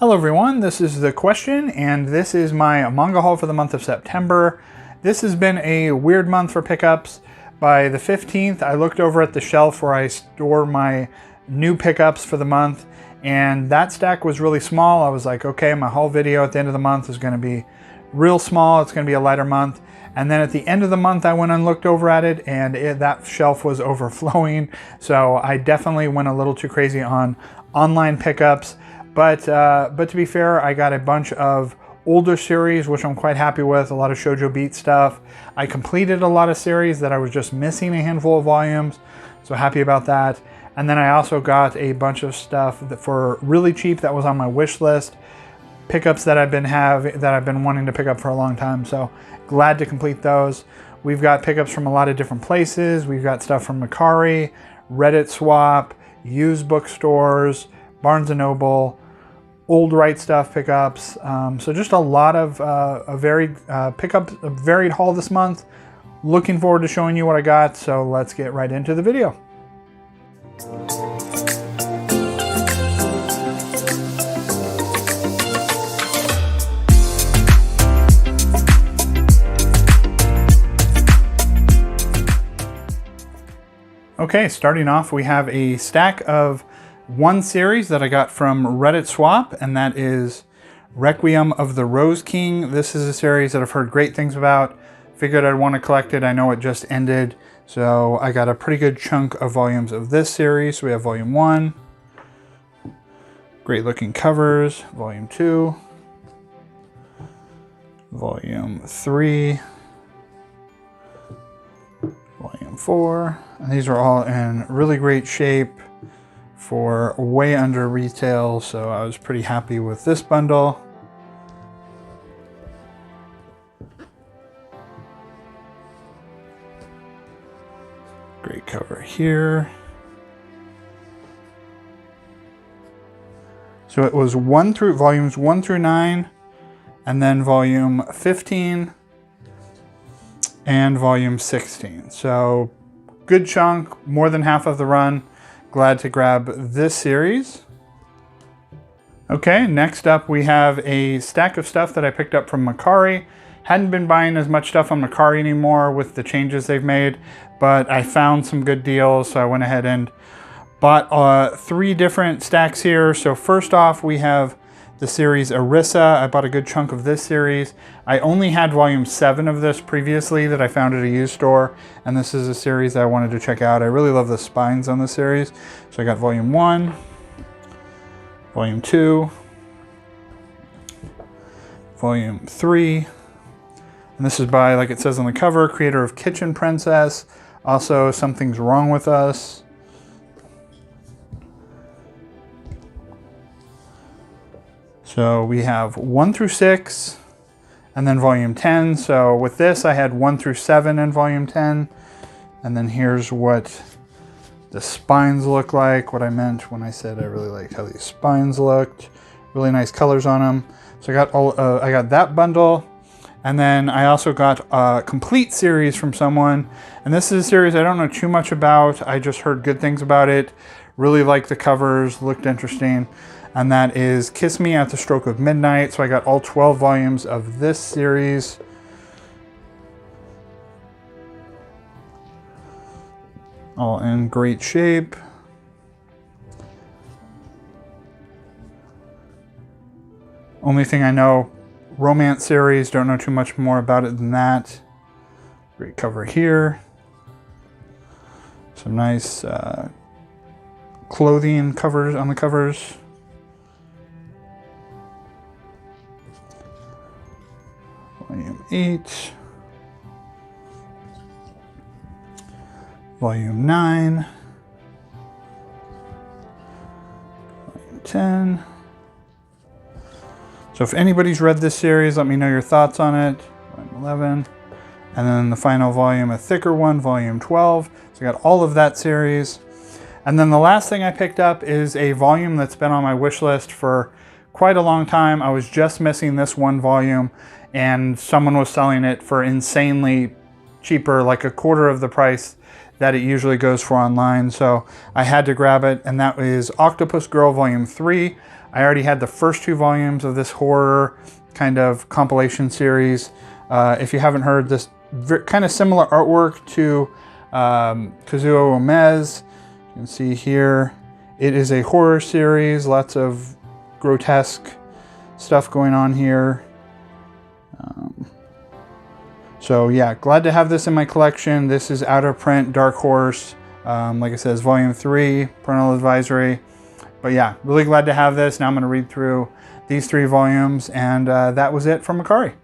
Hello everyone, this is The Question, and this is my manga haul for the month of September. This has been a weird month for pickups. By the 15th, I looked over at the shelf where I store my new pickups for the month, and that stack was really small. I was like, okay, my haul video at the end of the month is going to be real small. It's going to be a lighter month. And then at the end of the month, I went and looked over at it, and that shelf was overflowing. So I definitely went a little too crazy on online pickups. But to be fair, I got a bunch of older series, which I'm quite happy with, a lot of Shoujo Beat stuff. I completed a lot of series that I was just missing a handful of volumes, so happy about that. And then I also got a bunch of stuff that for really cheap that was on my wish list, pickups that I've been wanting to pick up for a long time, so glad to complete those. We've got pickups from a lot of different places. We've got stuff from Mercari, Reddit Swap, used bookstores, Barnes & Noble, old Right Stuff pickups. So just a lot of a varied haul this month. Looking forward to showing you what I got, so let's get right into the video. Okay, starting off, we have a stack of one series that I got from Reddit Swap, and that is Requiem of the Rose King. This is a series that I've heard great things about. Figured I'd want to collect it. I know it just ended, so I got a pretty good chunk of volumes of this series. So we have volume 1, great looking covers, volume 2, volume 3, volume 4, and these are all in really great shape for way under retail, so I was pretty happy with this bundle. Great cover here. So it was volumes 1 through 9, and then volume 15 and volume 16. So good chunk, more than half of the run. Glad to grab this series. Okay, next up we have a stack of stuff that I picked up from Mercari. Hadn't been buying as much stuff on Mercari anymore with the changes they've made, but I found some good deals, so I went ahead and bought 3 different stacks here. So first off, we have the series Arisa. I bought a good chunk of this series. I only had volume 7 of this previously that I found at a used store, and this is a series that I wanted to check out. I really love the spines on this series. So I got volume 1, volume 2, volume 3, and this is by, like it says on the cover, creator of Kitchen Princess, also Something's Wrong with Us. So we have 1 through 6, and then volume 10. So with this, I had 1 through 7 in volume 10. And then here's what the spines look like, what I meant when I said I really liked how these spines looked. Really nice colors on them. So I got that bundle. And then I also got a complete series from someone. And this is a series I don't know too much about. I just heard good things about it. Really liked the covers, looked interesting. And that is Kiss Me at the Stroke of Midnight. So I got all 12 volumes of this series. All in great shape. Only thing I know, romance series, don't know too much more about it than that. Great cover here. Some nice clothing covers on the covers. Volume 8, volume 9, volume 10. So if anybody's read this series, let me know your thoughts on it. Volume 11, and then the final volume, a thicker one, volume 12. So I got all of that series. And then the last thing I picked up is a volume that's been on my wish list for quite a long time. I was just missing this one volume, and someone was selling it for insanely cheaper, like a quarter of the price that it usually goes for online. So I had to grab it, and that is Octopus Girl Volume 3. I already had the first 2 volumes of this horror kind of compilation series. If you haven't heard, this kind of similar artwork to Kazuo Ume's. You can see here, it is a horror series, lots of grotesque stuff going on here. So yeah, glad to have this in my collection. This is out of print, Dark Horse. Like I said, it's volume 3, parental advisory. But yeah, really glad to have this. Now I'm going to read through these 3 volumes, and that was it from Akari.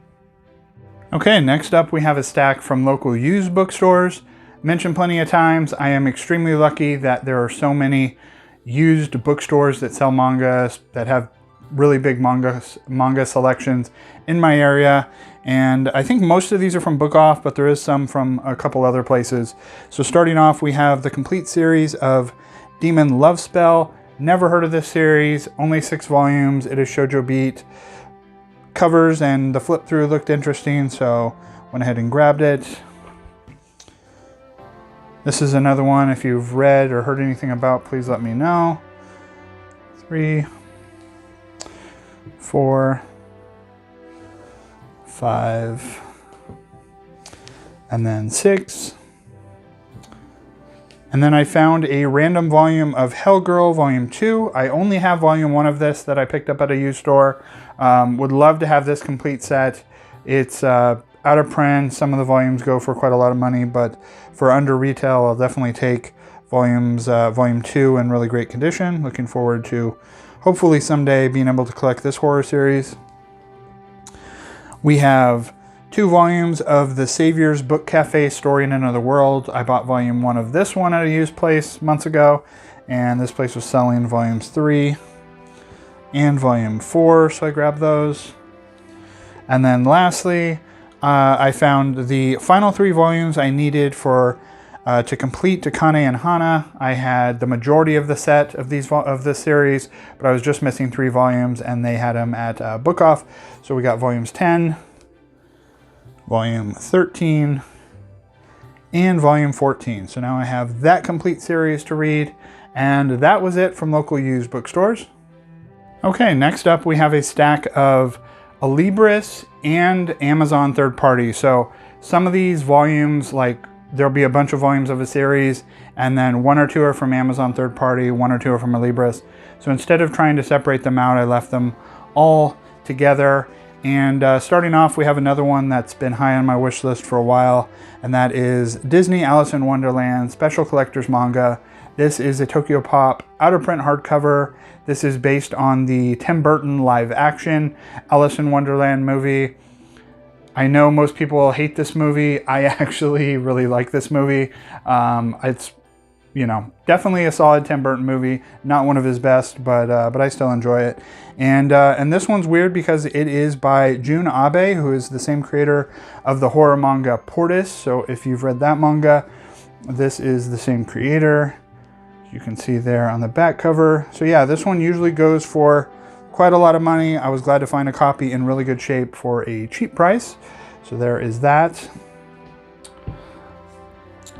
Okay, next up we have a stack from local used bookstores. Mentioned plenty of times, I am extremely lucky that there are so many used bookstores that sell manga, that have really big manga selections in my area. And I think most of these are from Book Off, but there is some from a couple other places. So starting off, we have the complete series of Demon Love Spell. Never heard of this series, only 6 volumes. It is Shoujo Beat. Covers and the flip through looked interesting, so went ahead and grabbed it. This is another one. If you've read or heard anything about, please let me know. 3, 4, 5, and then 6. And then I found a random volume of Hellgirl Volume 2. I only have Volume 1 of this that I picked up at a used store. Would love to have this complete set. It's out of print. Some of the volumes go for quite a lot of money, but for under retail, I'll definitely take Volume 2 in really great condition. Looking forward to hopefully someday being able to collect this horror series. We have 2 volumes of The Savior's Book Cafe Story in Another World. I bought Volume 1 of this one at a used place months ago, and this place was selling Volumes 3 and Volume 4, so I grabbed those. And then lastly, I found the final 3 volumes I needed for to complete Takane and Hana. I had the majority of the set of this series, but I was just missing 3 volumes, and they had them at Book Off. So we got Volumes 10, Volume 13, and Volume 14. So now I have that complete series to read, and that was it from local used bookstores. Okay, next up we have a stack of Alibris and Amazon third party. So some of these volumes, like there'll be a bunch of volumes of a series, and then 1 or 2 are from Amazon third party, 1 or 2 are from Alibris. So instead of trying to separate them out, I left them all together. And starting off, we have another one that's been high on my wish list for a while, and that is Disney Alice in Wonderland Special Collectors Manga. This is a Tokyo Pop out-of-print hardcover. This is based on the Tim Burton live-action Alice in Wonderland movie. I know most people hate this movie. I actually really like this movie. It's, you know, definitely a solid Tim Burton movie. Not one of his best, but I still enjoy it. And this one's weird because it is by Jun Abe, who is the same creator of the horror manga Portis. So if you've read that manga, this is the same creator. You can see there on the back cover. So yeah, this one usually goes for quite a lot of money. I was glad to find a copy in really good shape for a cheap price. So there is that.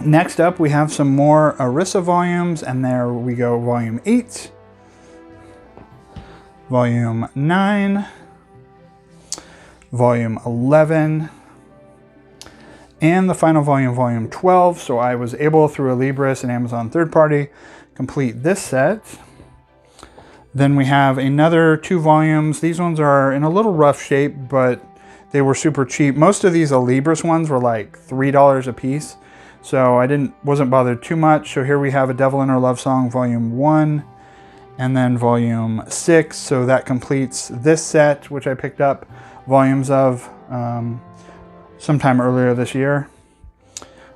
Next up, we have some more Arisa volumes, and there we go, Volume 8, Volume 9, Volume 11, and the final volume, Volume 12. So I was able, through Alibris and Amazon third party, complete this set. Then we have another 2 volumes. These ones are in a little rough shape, but they were super cheap. Most of these Alibris ones were like $3 a piece. So I wasn't bothered too much. So here we have A Devil in Her Love Song, Volume 1, and then Volume 6. So that completes this set, which I picked up volumes of sometime earlier this year.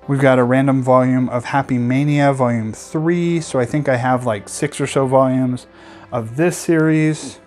We've got a random volume of Happy Mania, Volume 3. So I think I have like 6 or so volumes of this series.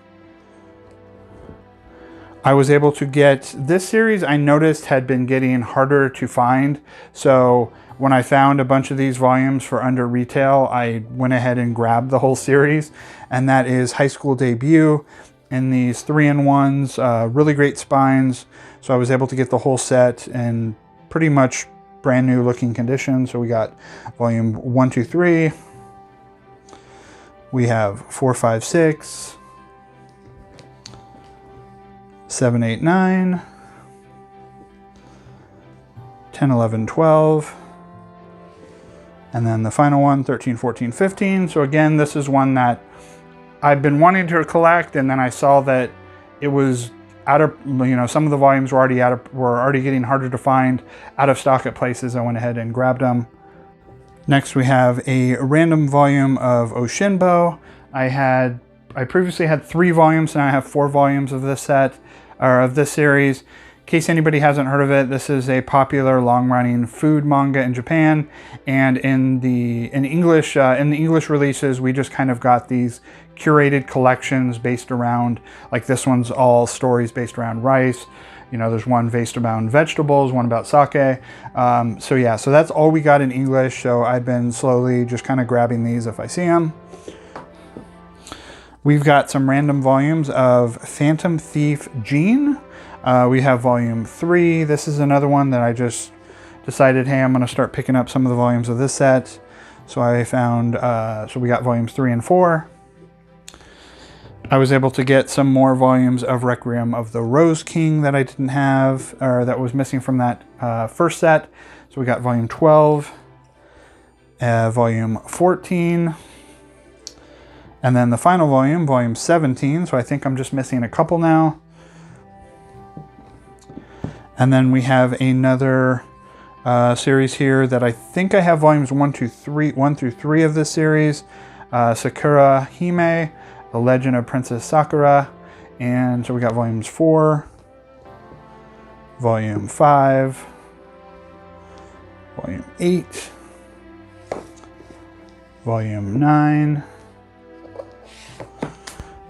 I was able to get this series, I noticed had been getting harder to find. So when I found a bunch of these volumes for under retail, I went ahead and grabbed the whole series. And that is High School Debut in these 3-in-1s, really great spines. So I was able to get the whole set in pretty much brand new looking condition. So we got Volume 1, 2, 3. We have 4, 5, 6. 7, 8, 9, 10, 11, 12, and then the final one, 13, 14, 15. So again, this is one that I've been wanting to collect, and then I saw that it was out of, some of the volumes were already getting harder to find, out of stock at places. I went ahead and grabbed them. Next, we have a random volume of Oshinbo. I previously had 3 volumes, and I have 4 volumes of this set, or of this series. In case anybody hasn't heard of it, this is a popular long-running food manga in Japan, and in the English releases, we just kind of got these curated collections based around, like this one's all stories based around rice. There's one based around vegetables, one about sake. So that's all we got in English. So I've been slowly just kind of grabbing these if I see them. We've got some random volumes of Phantom Thief Jean. We have volume 3. This is another one that I just decided, hey, I'm going to start picking up some of the volumes of this set. So I found, so we got volumes 3 and 4. I was able to get some more volumes of Requiem of the Rose King that I didn't have, or that was missing from that first set. So we got volume 12, volume 14, and then the final volume, volume 17. So I think I'm just missing a couple now. And then we have another series here that I think I have volumes 1 through 3 of this series. Sakura Hime, The Legend of Princess Sakura. And so we got volumes 4, volume 5, volume 8, volume 9,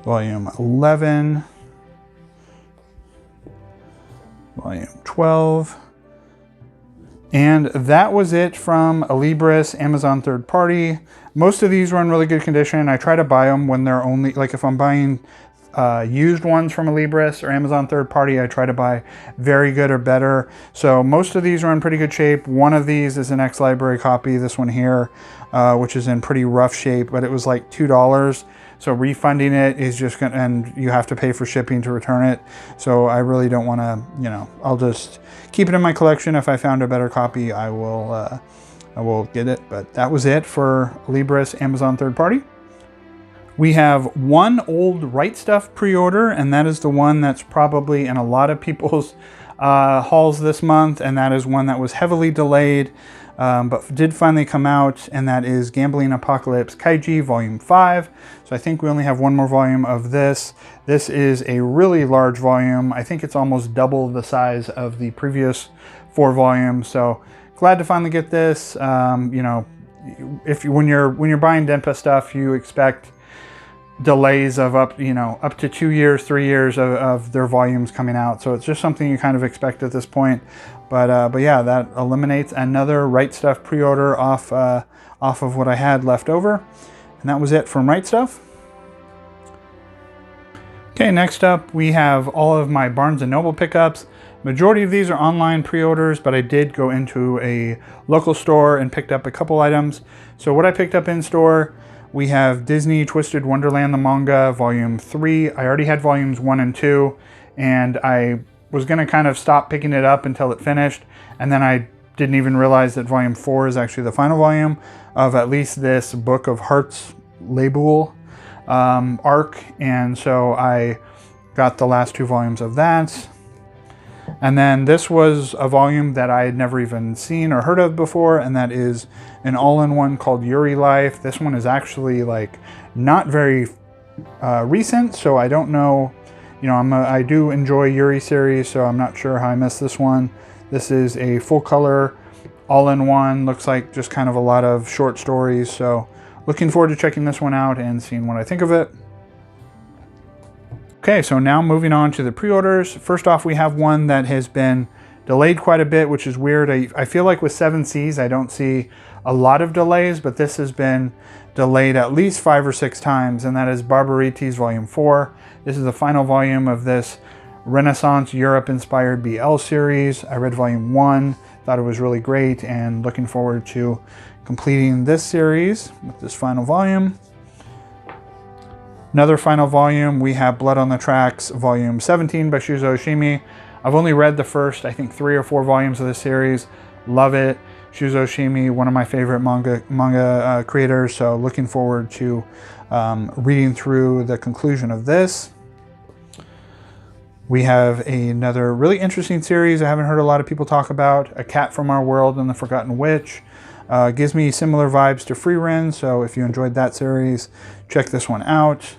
volume 11, volume 12, and that was it from Libris, Amazon third party. Most of these were in really good condition. I try to buy them when they're only, like if I'm buying used ones from Libris or Amazon third party, I try to buy very good or better. So most of these are in pretty good shape. One of these is an ex-library copy, this one here, which is in pretty rough shape, but it was like $2. So refunding it is just gonna, and you have to pay for shipping to return it. So I really don't want to, I'll just keep it in my collection. If I found a better copy, I will get it. But that was it for Libris Amazon third party. We have one old Right Stuff pre-order, and that is the one that's probably in a lot of people's hauls this month, and that is one that was heavily delayed, but did finally come out, and that is Gambling Apocalypse Kaiji Volume 5. So I think we only have one more volume of this. This is a really large volume. I think it's almost double the size of the previous 4 volumes. So glad to finally get this. When you're buying Denpa stuff, you expect delays of up to 2 years, 3 years of their volumes coming out. So it's just something you kind of expect at this point. But yeah, that eliminates another Right Stuff pre-order off of what I had left over. And that was it from Right Stuff. Okay, next up we have all of my Barnes & Noble pickups. Majority of these are online pre-orders, but I did go into a local store and picked up a couple items. So what I picked up in store, we have Disney Twisted Wonderland, the manga, volume 3. I already had volumes 1 and 2, and I was going to kind of stop picking it up until it finished, and then I didn't even realize that volume 4 is actually the final volume of at least this Book of Hearts Label arc, and so I got the last 2 volumes of that. And then this was a volume that I had never even seen or heard of before, and that is an all-in-one called Yuri Life. This one is actually like not very recent, so I don't know. I do enjoy Yuri series, so I'm not sure how I missed this one. This is a full color, all-in-one. Looks like just kind of a lot of short stories. So looking forward to checking this one out and seeing what I think of it. Okay, so now moving on to the pre-orders. First off, we have one that has been delayed quite a bit, which is weird. I feel like with 7 Seas, I don't see a lot of delays, but this has been delayed at least 5 or 6 times, and that is Barbarities Volume 4. This is the final volume of this Renaissance Europe-inspired BL series. I read Volume 1, thought it was really great, and looking forward to completing this series with this final volume. Another final volume, we have Blood on the Tracks, volume 17 by Shuzo Oshimi. I've only read the first, I think, 3 or 4 volumes of this series. Love it. Shuzo Oshimi, one of my favorite manga creators, so looking forward to reading through the conclusion of this. We have another really interesting series I haven't heard a lot of people talk about, A Cat from Our World and the Forgotten Witch. Gives me similar vibes to Frieren, so if you enjoyed that series, check this one out.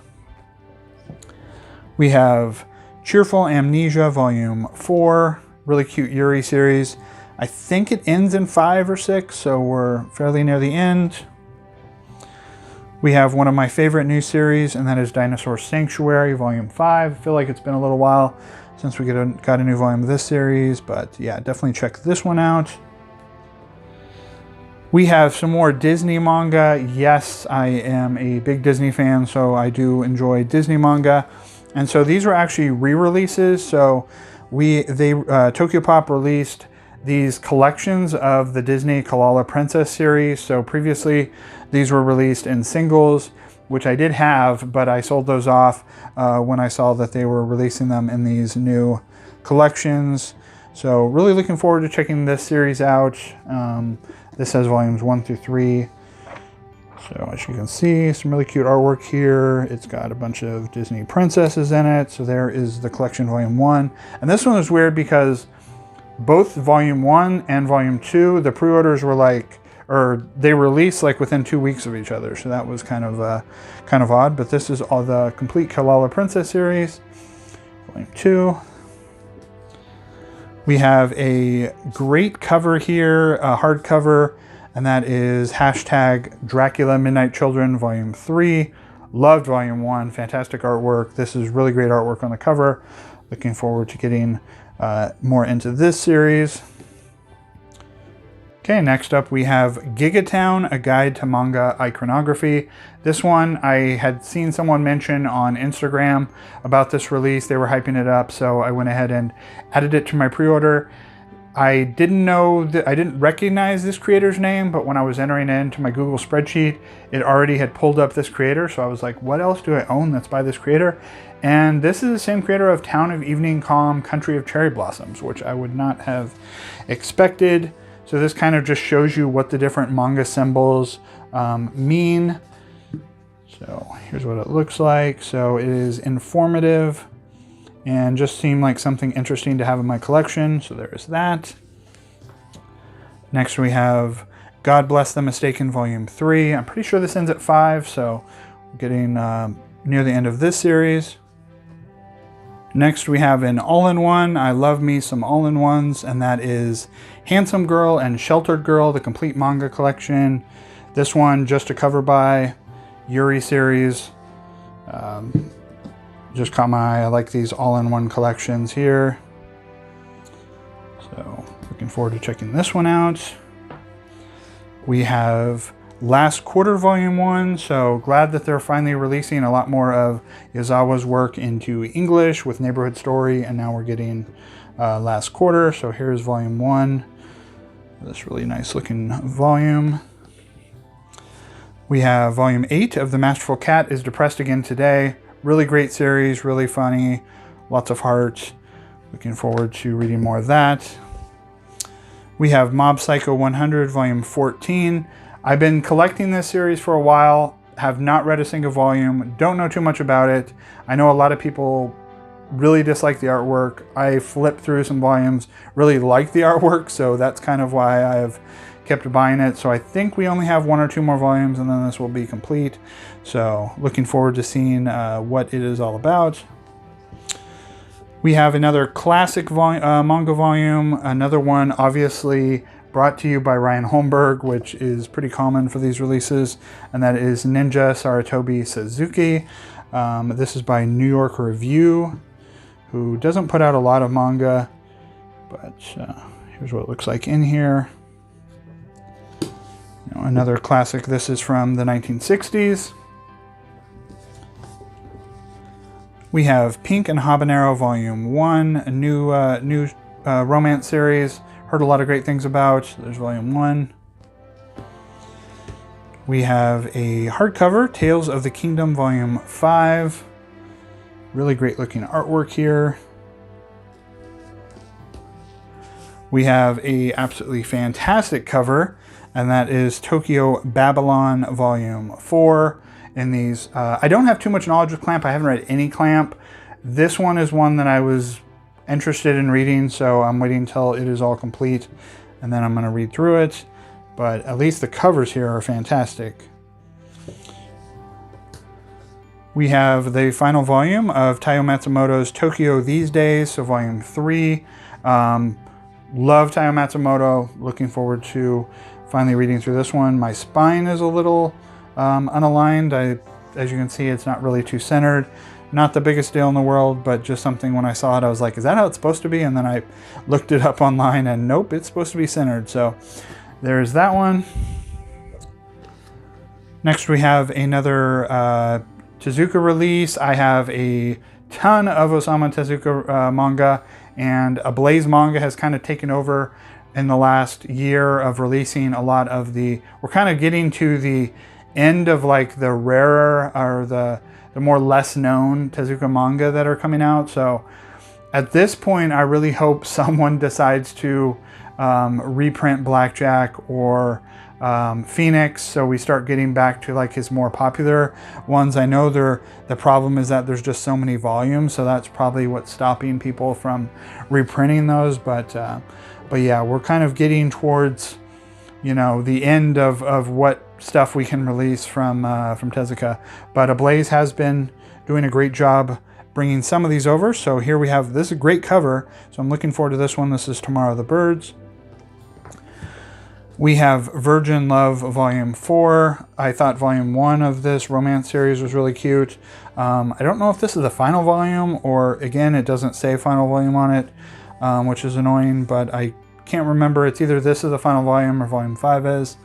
We have Cheerful Amnesia, Volume 4, really cute Yuri series. I think it ends in 5 or 6, so we're fairly near the end. We have one of my favorite new series, and that is Dinosaur Sanctuary, Volume 5. I feel like it's been a little while since we got a new volume of this series, but yeah, definitely check this one out. We have some more Disney manga. Yes, I am a big Disney fan, so I do enjoy Disney manga. And so these were actually re-releases. So Tokyopop released these collections of the Disney Kalala Princess series. So previously these were released in singles, which I did have, but I sold those off when I saw that they were releasing them in these new collections. So really looking forward to checking this series out. This has volumes 1 through 3. So as you can see, some really cute artwork here. It's got a bunch of Disney princesses in it. So there is the collection volume 1. And this one is weird because both volume 1 and volume 2, the pre-orders were like, or they released like within 2 weeks of each other. So that was kind of odd. But this is all the complete Kalala Princess series, volume 2. We have a great cover here, a hardcover, and that is hashtag Dracula Midnight Children, Volume 3. Loved Volume 1, fantastic artwork. This is really great artwork on the cover. Looking forward to getting more into this series. Okay, next up we have Gigatown, A Guide to Manga Iconography. This one I had seen someone mention on Instagram about this release. They were hyping it up, so I went ahead and added it to my pre-order. I didn't recognize this creator's name, but when I was entering it into my Google spreadsheet, it already had pulled up this creator. So I was like, what else do I own that's by this creator? And this is the same creator of Town of Evening Calm, Country of Cherry Blossoms, which I would not have expected. So this kind of just shows you what the different manga symbols mean. So here's what it looks like. So it is informative and just seemed like something interesting to have in my collection. So there is that. Next we have God Bless the Mistaken Volume 3. I'm pretty sure this ends at 5, so we're getting near the end of this series. Next we have an all-in-one. I love me some all-in-ones, and that is Handsome Girl and Sheltered Girl, the complete manga collection. This one just a cover by Yuri series. Just caught my eye. I like these all-in-one collections here. So looking forward to checking this one out. We have Last Quarter Volume 1. So glad that they're finally releasing a lot more of Yazawa's work into English with Neighborhood Story. And now we're getting Last Quarter. So here's Volume 1. This really nice looking volume. We have Volume 8 of The Masterful Cat is Depressed Again Today. Really great series, really funny, lots of heart. Looking forward to reading more of that. We have Mob Psycho 100, Volume 14. I've been collecting this series for a while, have not read a single volume, don't know too much about it. I know a lot of people really dislike the artwork. I flipped through some volumes, really like the artwork, so that's kind of why I've kept buying it. So I think we only have 1 or 2 more volumes and then this will be complete. So looking forward to seeing what it is all about. We have another classic manga volume, another one obviously brought to you by Ryan Holmberg, which is pretty common for these releases, and that is Ninja Saratobi Suzuki. This is by New York Review, who doesn't put out a lot of manga, but here's what it looks like in here. Another classic. This is from the 1960s. We have Pink and Habanero Volume 1, a new romance series. Heard a lot of great things about. There's Volume 1. We have a hardcover, Tales of the Kingdom Volume 5. Really great looking artwork here. We have a absolutely fantastic cover, and that is Tokyo Babylon Volume 4. In these, I don't have too much knowledge of Clamp. I haven't read any Clamp. This one is one that I was interested in reading, so I'm waiting until it is all complete, and then I'm going to read through it. But at least the covers here are fantastic. We have the final volume of Taiyo Matsumoto's Tokyo These Days, so volume 3. Love Taiyo Matsumoto. Looking forward to finally reading through this one. My spine is a little unaligned. As you can see, it's not really too centered. Not the biggest deal in the world, but just something when I saw it, I was like, is that how it's supposed to be? And then I looked it up online and nope, it's supposed to be centered. So there's that one. Next we have another Tezuka release. I have a ton of Osamu Tezuka manga, and Ablaze Manga has kind of taken over in the last year of releasing a lot of the, we're kind of getting to the end of like the rarer or the more less known Tezuka manga that are coming out. So at this point, I really hope someone decides to reprint Blackjack or Phoenix, so we start getting back to like his more popular ones. I know the problem is that there's just so many volumes, so that's probably what's stopping people from reprinting those. But yeah, we're kind of getting towards, you know, the end of what stuff we can release from Tezuka. But Ablaze has been doing a great job bringing some of these over. So here we have, this is a great cover, so I'm looking forward to this one. This is Tomorrow the Birds. We have Virgin Love Volume 4. I thought Volume 1 of this romance series was really cute. I don't know if this is the final volume, or again, it doesn't say final volume on it, which is annoying, but I can't remember. It's either this is the final volume or Volume 5 is.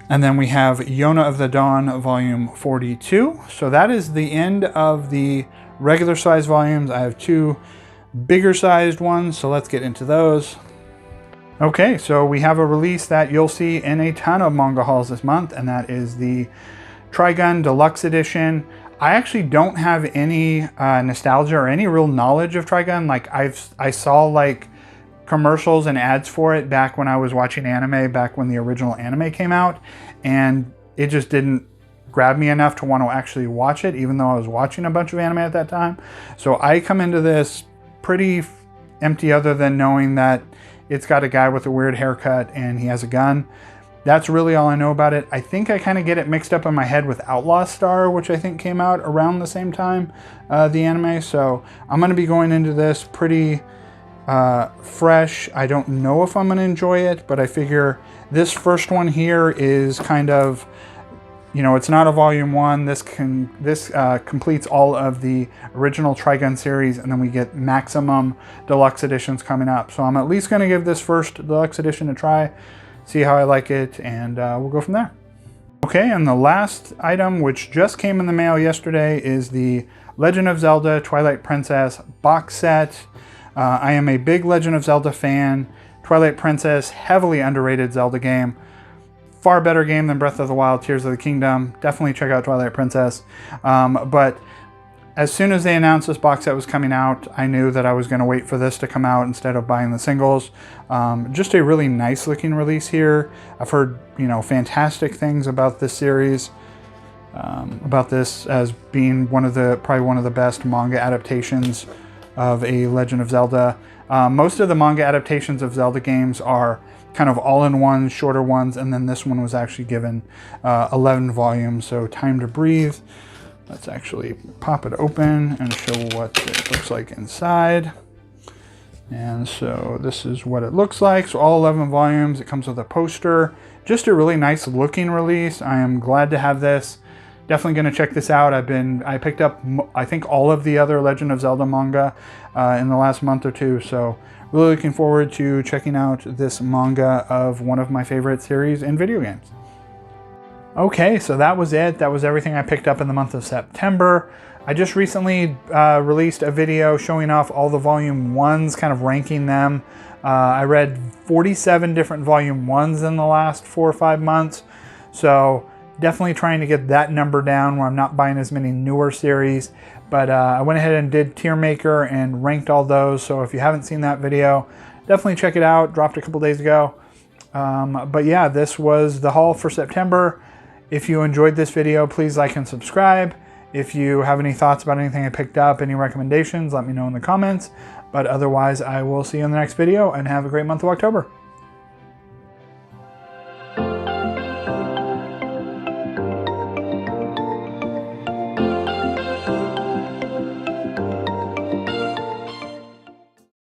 And then we have Yona of the Dawn Volume 42. So that is the end of the regular size volumes. I have two bigger sized ones, so let's get into those. Okay, so we have a release that you'll see in a ton of manga hauls this month, and that is the Trigun Deluxe Edition. I actually don't have any nostalgia or any real knowledge of Trigun. Like I saw like commercials and ads for it back when I was watching anime, back when the original anime came out, and it just didn't grab me enough to want to actually watch it, even though I was watching a bunch of anime at that time. So I come into this pretty empty, other than knowing that it's got a guy with a weird haircut and he has a gun. That's really all I know about it. I think I kind of get it mixed up in my head with Outlaw Star, which I think came out around the same time, the anime. So I'm going to be going into this pretty fresh. I don't know if I'm going to enjoy it, but I figure this first one here is kind of, you know, it's not a volume 1. This completes all of the original Trigun series, and then we get maximum deluxe editions coming up. So I'm at least going to give this first deluxe edition a try, see how I like it, and we'll go from there. Okay, and the last item, which just came in the mail yesterday, is the Legend of Zelda Twilight Princess box set. I am a big Legend of Zelda fan. Twilight Princess, heavily underrated Zelda game. Far better game than Breath of the Wild, Tears of the Kingdom. Definitely check out Twilight Princess. But as soon as they announced this box set was coming out, I knew that I was going to wait for this to come out instead of buying the singles. Just a really nice looking release here. I've heard, you know, fantastic things about this series. About this as being probably one of the best manga adaptations of a Legend of Zelda. Most of the manga adaptations of Zelda games are kind of all-in-one, shorter ones, and then this one was actually given 11 volumes. So Time to Breathe. Let's actually pop it open and show what it looks like inside. And so this is what it looks like. So all 11 volumes. It comes with a poster. Just a really nice looking release. I am glad to have this. Definitely going to check this out. I picked up, I think, all of the other Legend of Zelda manga in the last month or two. So really looking forward to checking out this manga of one of my favorite series in video games. Okay, so that was it. That was everything I picked up in the month of September. I just recently released a video showing off all the volume 1s, kind of ranking them. I read 47 different volume 1s in the last 4 or 5 months. So definitely trying to get that number down where I'm not buying as many newer series. But I went ahead and did Tier Maker and ranked all those. So if you haven't seen that video, definitely check it out. Dropped a couple days ago. But yeah, this was the haul for September. If you enjoyed this video, please like and subscribe. If you have any thoughts about anything I picked up, any recommendations, let me know in the comments. But otherwise, I will see you in the next video, and have a great month of October.